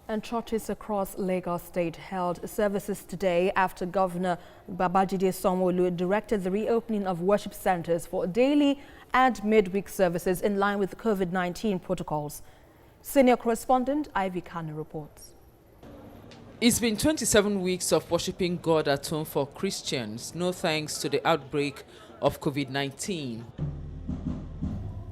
And churches across Lagos State held services today after Governor Babajide Sanwo-Olu directed the reopening of worship centers for daily and midweek services in line with COVID-19 protocols. Senior correspondent Ivy Kanu reports. It's been 27 weeks of worshiping God at home for Christians, no thanks to the outbreak of COVID-19.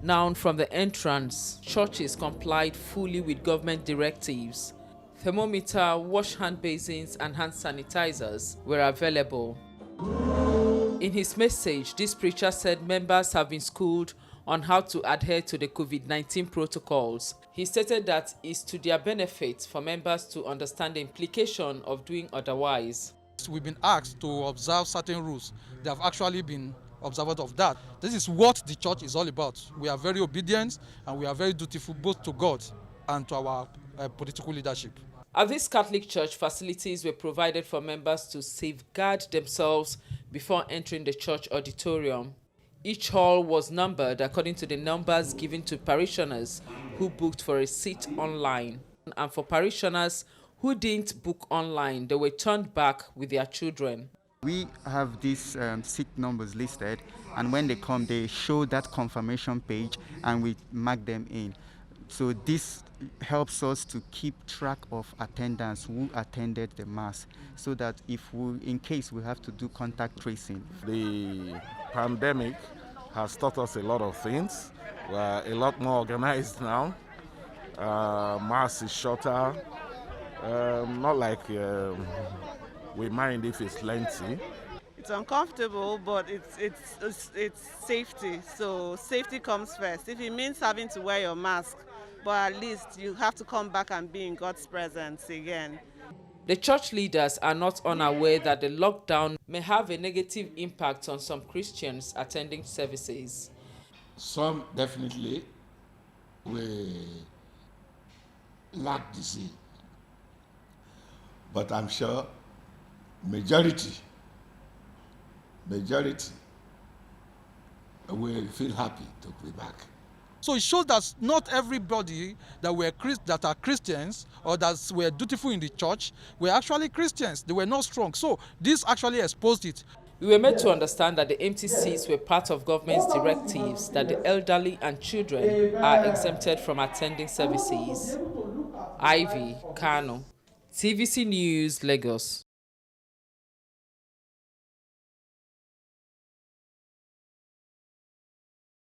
Now, from the entrance, churches complied fully with government directives. Thermometer, wash hand basins and hand sanitizers were available. In his message, this preacher said members have been schooled on how to adhere to the COVID-19 protocols. He stated that it's to their benefit for members to understand the implication of doing otherwise. We've been asked to observe certain rules. They have actually been observant of that. This is what the church is all about. We are very obedient and we are very dutiful both to God and to our political leadership. At this Catholic church, facilities were provided for members to safeguard themselves before entering the church auditorium. Each hall was numbered according to the numbers given to parishioners who booked for a seat online. And for parishioners who didn't book online, they were turned back with their children. We have these seat numbers listed, and when they come, they show that confirmation page and we mark them in. So this helps us to keep track of attendance who attended the mass, so that in case we have to do contact tracing. The pandemic has taught us a lot of things. We're a lot more organized now. Mass is shorter. Not like we mind if it's lengthy. It's uncomfortable, but it's safety. So safety comes first. If it means having to wear your mask, but at least you have to come back and be in God's presence again. The church leaders are not unaware that the lockdown may have a negative impact on some Christians attending services. Some definitely will lack the zeal, but I'm sure majority will feel happy to be back. So it shows that not everybody that are Christians or that were dutiful in the church were actually Christians. They were not strong. So this actually exposed it. We were made to understand that the empty seats were part of government's directives that the elderly and children are exempted from attending services. Ivy Kanu, TVC News, Lagos.